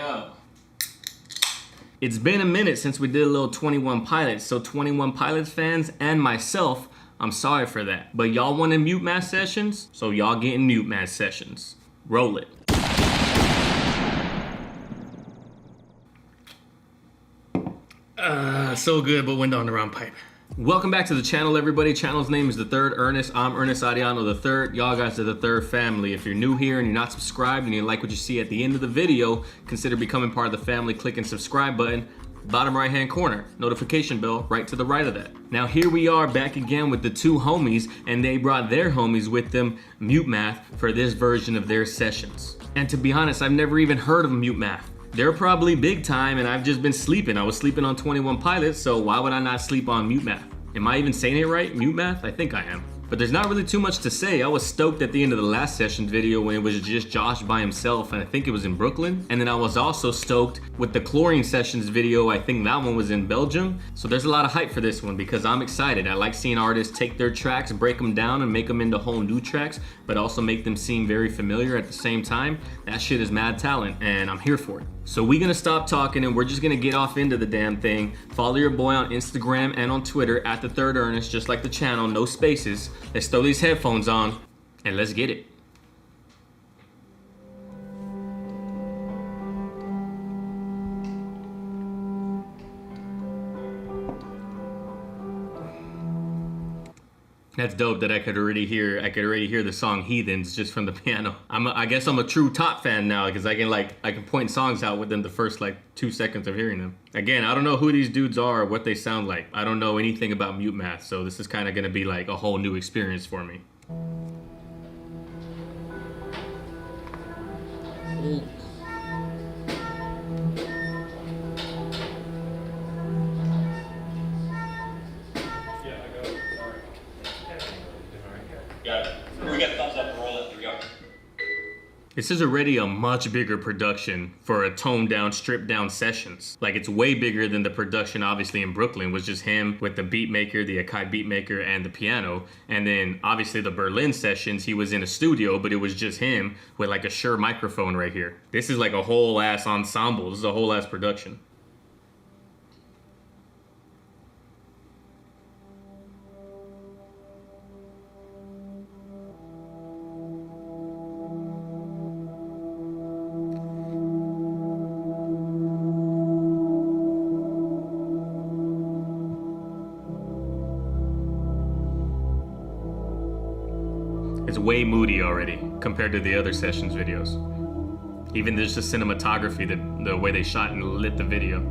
Yo. It's been a minute since we did a little 21 Pilots, so 21 Pilots fans and myself, I'm sorry for that. But y'all wanted Mutemath sessions, so y'all getting Mutemath sessions. Roll it. So good, but went down the wrong pipe. Welcome back to the channel, everybody. Channel's name is The Third Ernest. I'm Ernest Ariano the Third. Y'all guys are the third family. If you're new here and you're not subscribed and you like what you see at the end of the video, consider becoming part of the family. Clicking subscribe button, bottom right hand corner, notification bell right to the right of that. Now here we are back again with the two homies, and they brought their homies with them, Mutemath, for this version of their sessions. And to be honest, I've never even heard of Mutemath. They're probably big time and I've just been sleeping. I was sleeping on 21 Pilots, so why would I not sleep on Mutemath? Am I even saying it right? Mutemath? I think I am. But there's not really too much to say. I was stoked at the end of the last session video when it was just Josh by himself, and I think it was in Brooklyn. And then I was also stoked with the Chlorine Sessions video. I think that one was in Belgium. So there's a lot of hype for this one because I'm excited. I like seeing artists take their tracks, break them down, and make them into whole new tracks, but also make them seem very familiar at the same time. That shit is mad talent, and I'm here for it. So we're gonna stop talking and we're just gonna get off into the damn thing. Follow your boy on Instagram and on Twitter at The Third Ernest, just like the channel, no spaces. Let's throw these headphones on and let's get it. That's dope that I could already hear the song Heathens just from the piano. I guess I'm a true top fan now because I can point songs out within the first 2 seconds of hearing them. Again, I don't know who these dudes are or what they sound like. I don't know anything about Mutemath, so this is kind of gonna be like a whole new experience for me. This is already a much bigger production for a toned down, stripped down sessions. Like, it's way bigger than the production obviously in Brooklyn was just him with the beat maker, the Akai beat maker, and the piano. And then obviously the Berlin sessions, he was in a studio, but it was just him with like a Shure microphone right here. This is like a whole ass ensemble. This is a whole ass production. It's way moody already compared to the other sessions videos. Even just the cinematography, the way they shot and lit the video.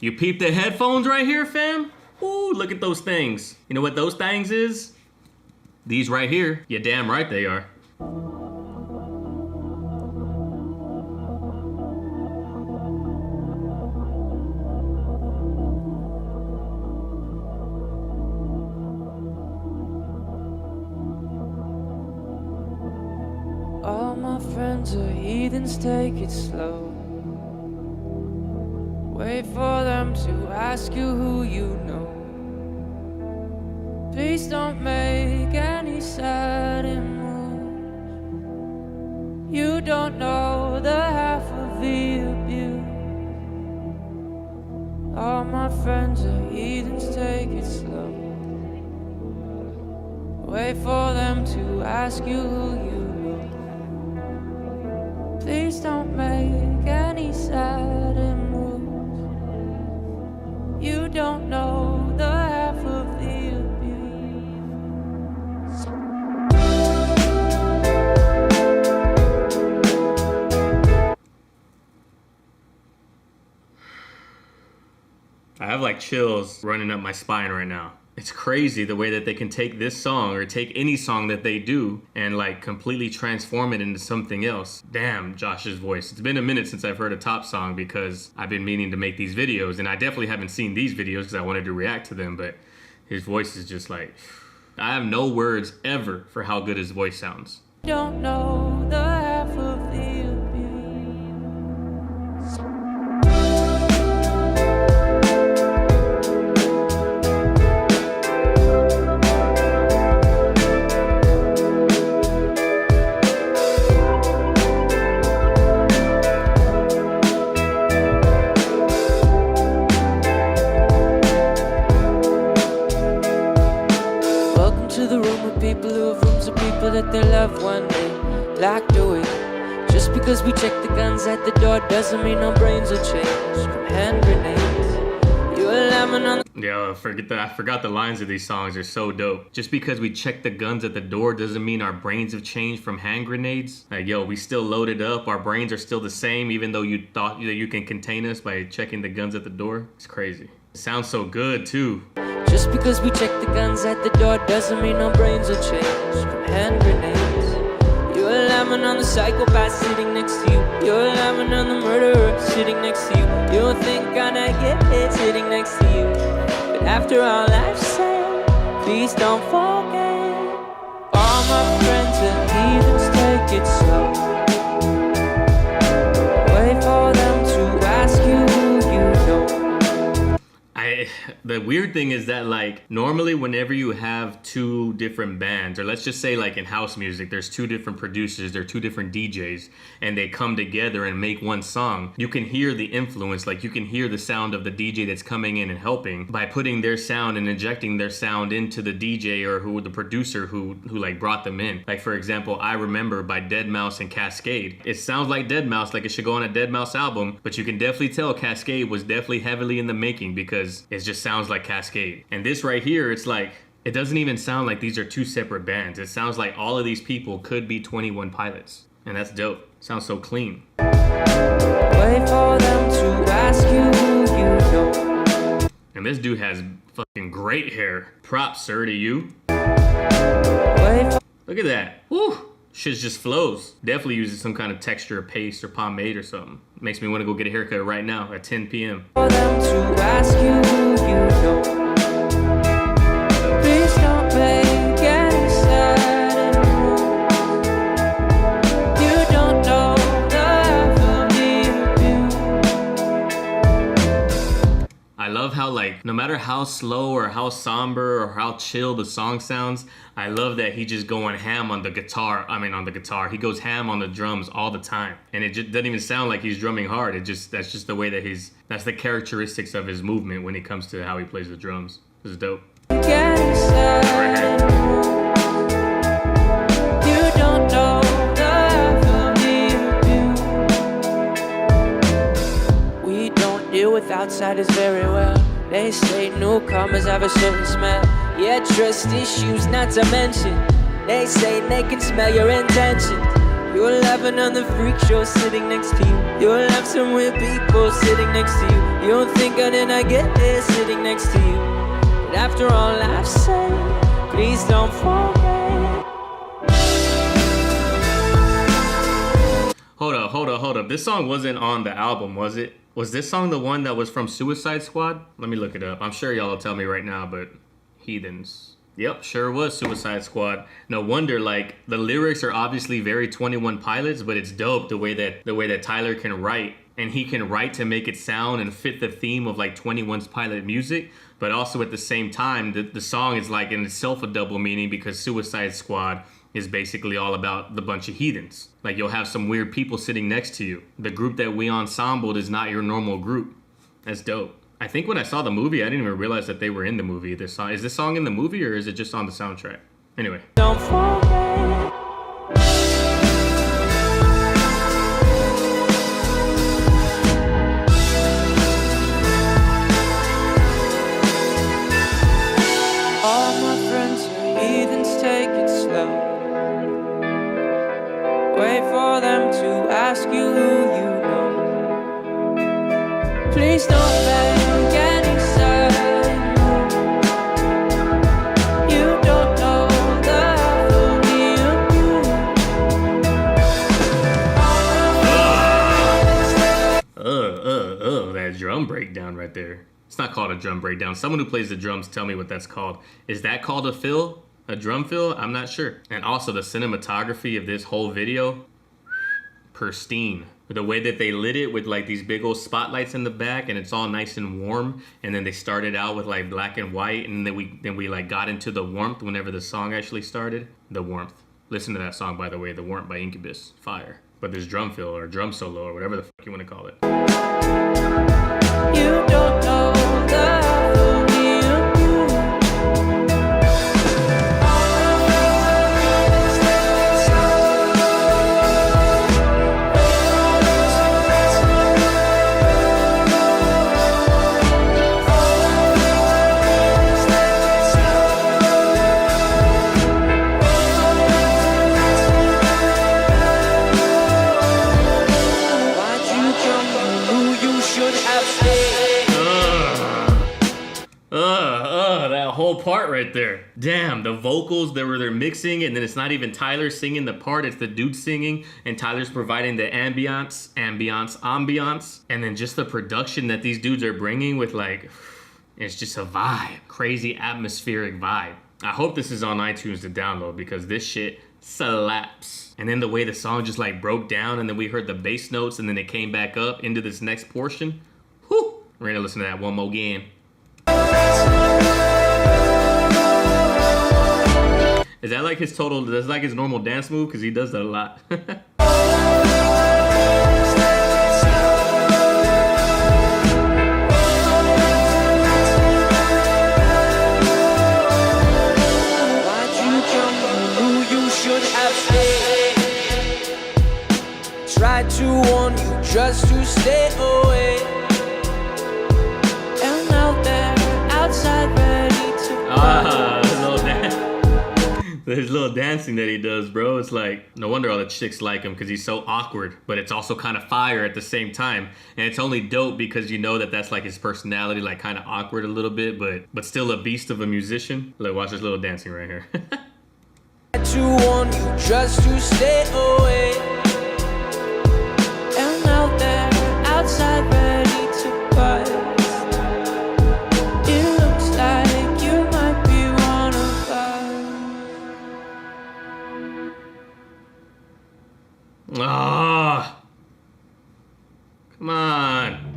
You peep the headphones right here, fam? Ooh, look at those things. You know what those things is? These right here. You're damn right they are. All my friends are heathens, take it slow. Wait for them to ask you who you know. Please don't make any sudden moves. You don't know the half of the abuse. All my friends are heathens, take it slow. Wait for them to ask you who you know. Please don't make any sudden moves. You don't know the half of the abuse. You don't know the half of the abuse. I have like chills running up my spine right now. It's crazy the way that they can take this song or take any song that they do and like completely transform it into something else. Damn, Josh's voice. It's been a minute since I've heard a top song because I've been meaning to make these videos, and I definitely haven't seen these videos because I wanted to react to them, but his voice is just like, I have no words ever for how good his voice sounds. Don't know the half of the abuse. locked away. Just because we check the guns at the door doesn't mean our brains will change from hand grenades. You a lemon on the Yo, I forgot the lines of these songs. They're so dope. Just because we check the guns at the door doesn't mean our brains have changed from hand grenades. Like, yo, we still loaded up. Our brains are still the same, even though you thought that you can contain us by checking the guns at the door. It's crazy. It sounds so good, too. Just because we check the guns at the door doesn't mean our brains will change from hand grenades. You're a lemon on the psychopath sitting next to you. You're a lemon on the murderer sitting next to you. You don't think I'd get it sitting next to you. But after all I've said, please don't forget. All my friends are heathens, take it slow. Wait for them to ask you who you know. The weird thing is that, like, normally whenever you have two different bands, or let's just say like in house music, there's two different producers, there are two different DJs, and they come together and make one song, you can hear the influence, like you can hear the sound of the DJ that's coming in and helping by putting their sound and injecting their sound into the DJ or the producer who like brought them in. Like, for example, I Remember by Deadmau5 and Cascade. It sounds like Deadmau5, like it should go on a Deadmau5 album, but you can definitely tell Cascade was definitely heavily in the making because it just sounds like Cascade. And this right here, it's like, it doesn't even sound like these are two separate bands. It sounds like all of these people could be 21 Pilots. And that's dope. Sounds so clean. Wait for them to ask you who you know. And this dude has fucking great hair. Props, sir, to you. Look at that. Woo! Shit just flows. Definitely uses some kind of texture or paste or pomade or something. Makes me want to go get a haircut right now at 10 p.m. For them to ask you who you know. Please don't make any sad anymore. You don't know the half of me. I love how, like, no matter how slow or how somber or how chill the song sounds, I love that he just going ham on the guitar. He goes ham on the drums all the time. And it just doesn't even sound like he's drumming hard. That's just the way that that's the characteristics of his movement when it comes to how he plays the drums. This is dope. Getting sad anymore. You don't know the half of me. We don't deal with outsiders very well. They say newcomers have a certain smell. Yeah, trust issues not to mention. They say they can smell your intentions. You'll have another freak show sitting next to you. You'll have some weird people sitting next to you. You don't think I didn't get there sitting next to you. But after all I've said, please don't forget. Hold up. This song wasn't on the album, was it? Was this song the one that was from Suicide Squad? Let me look it up. I'm sure y'all will tell me right now, but Heathens. Yep, sure was Suicide Squad. No wonder, like, the lyrics are obviously very 21 Pilots, but it's dope the way that Tyler can write. And he can write to make it sound and fit the theme of like 21's Pilot music, but also at the same time, the song is like in itself a double meaning because Suicide Squad is basically all about the bunch of heathens. Like, you'll have some weird people sitting next to you. The group that we ensembled is not your normal group. That's dope. I think when I saw the movie, I didn't even realize that they were in the movie. Is this song in the movie or is it just on the soundtrack? Anyway. Don't forget. All my friends are heathens, take it slow. Wait for them to ask you who you know. Please don't make any sign. You don't know the half of me and you. That drum breakdown right there. It's not called a drum breakdown. Someone who plays the drums, tell me what that's called. Is that called a fill? A drum fill? I'm not sure. And also the cinematography of this whole video, pristine. The way that they lit it with like these big old spotlights in the back, and it's all nice and warm. And then they started out with like black and white, and then we like got into the warmth whenever the song actually started. The warmth. Listen to that song, by the way, The Warmth by Incubus. Fire. But this drum fill or drum solo or whatever the fuck you want to call it. You don't know the half of me and you. upstate. That whole part right there. Damn, the vocals, they're mixing, and then it's not even Tyler singing the part, it's the dude singing, and Tyler's providing the ambiance, and then just the production that these dudes are bringing with like, it's just a vibe, crazy atmospheric vibe. I hope this is on iTunes to download because this shit slaps. And then the way the song just like broke down, and then we heard the bass notes, and then it came back up into this next portion. Whew, we're gonna listen to that one more again. Is that like his total, that's like his normal dance move? Because he does that a lot. Why'd you come? You knew you should have stayed. Tried to warn you just to stay away. And out there, outside, ready to There's little dancing that he does, bro. It's like, no wonder all the chicks like him because he's so awkward, but it's also kind of fire at the same time. And it's only dope because you know that that's like his personality, like kind of awkward a little bit, but still a beast of a musician. Look, watch this little dancing right here. to warn you just to stay away. And out there, outside, ready to bust. It looks like you might be one of us. Ah, come on.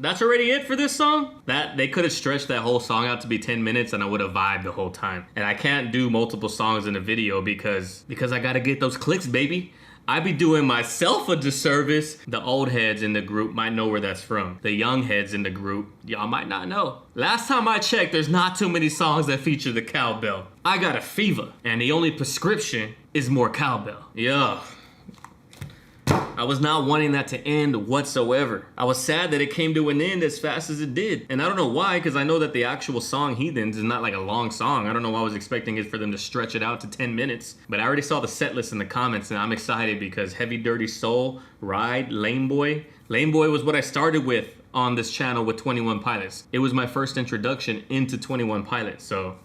That's already it for this song? That they could have stretched that whole song out to be 10 minutes and I would have vibed the whole time. And I can't do multiple songs in a video because I gotta get those clicks, baby. I be doing myself a disservice. The old heads in the group might know where that's from. The young heads in the group, y'all might not know. Last time I checked, there's not too many songs that feature the cowbell. I got a fever, and the only prescription is more cowbell. Yeah. I was not wanting that to end whatsoever. I was sad that it came to an end as fast as it did. And I don't know why, because I know that the actual song Heathens is not like a long song. I don't know why I was expecting it for them to stretch it out to 10 minutes. But I already saw the set list in the comments and I'm excited because Heavy Dirty Soul, Ride, Lame Boy. Lame Boy was what I started with on this channel with 21 Pilots. It was my first introduction into 21 Pilots, so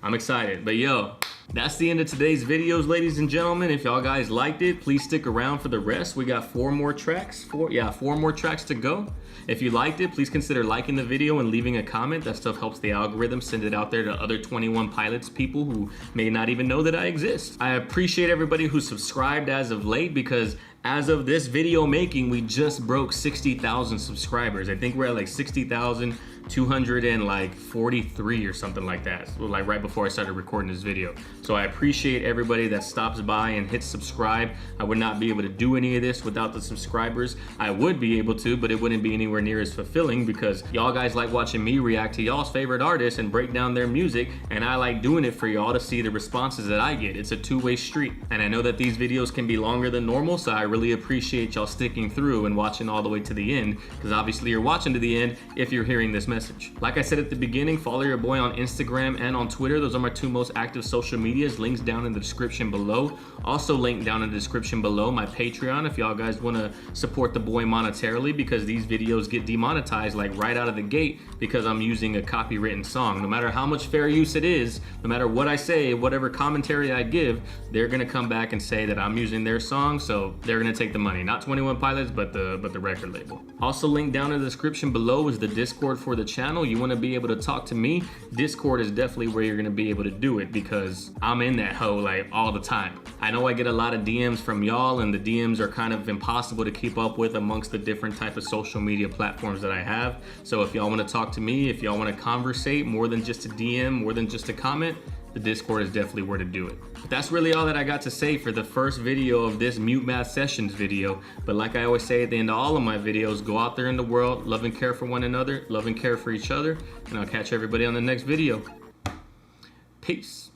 I'm excited. But yo, that's the end of today's videos, ladies and gentlemen. If y'all guys liked it, please stick around for the rest. We got four more tracks to go. If you liked it, please consider liking the video and leaving a comment. That stuff helps the algorithm send it out there to other 21 Pilots people who may not even know that I exist. I appreciate everybody who subscribed as of late because as of this video making, we just broke 60,000 subscribers. I think we're at like 60,243 or something like that. So like right before I started recording this video. So I appreciate everybody that stops by and hits subscribe. I would not be able to do any of this without the subscribers. I would be able to, but it wouldn't be anywhere near as fulfilling because y'all guys like watching me react to y'all's favorite artists and break down their music, and I like doing it for y'all to see the responses that I get. It's a two-way street. And I know that these videos can be longer than normal, so I really appreciate y'all sticking through and watching all the way to the end, because obviously you're watching to the end if you're hearing this message. Like I said at the beginning, follow your boy on Instagram and on Twitter. Those are my two most active social medias. Links down in the description below. Also linked down in the description below my Patreon if y'all guys want to support the boy monetarily, because these videos get demonetized like right out of the gate because I'm using a copywritten song. No matter how much fair use it is, no matter what I say, whatever commentary I give, they're gonna come back and say that I'm using their song, so they're gonna take the money. Not 21 Pilots, but the record label. Also linked down in the description below is the Discord for the channel. You want to be able to talk to me, Discord is definitely where you're gonna be able to do it because I'm in that hoe like all the time. I know I get a lot of DMs from y'all, and the DMs are kind of impossible to keep up with amongst the different type of social media platforms that I have. So if y'all want to talk to me, if y'all want to conversate more than just a DM, more than just a comment, the Discord is definitely where to do it. But that's really all that I got to say for the first video of this Mutemath Sessions video. But like I always say at the end of all of my videos, go out there in the world, love and care for one another, love and care for each other, and I'll catch everybody on the next video. Peace.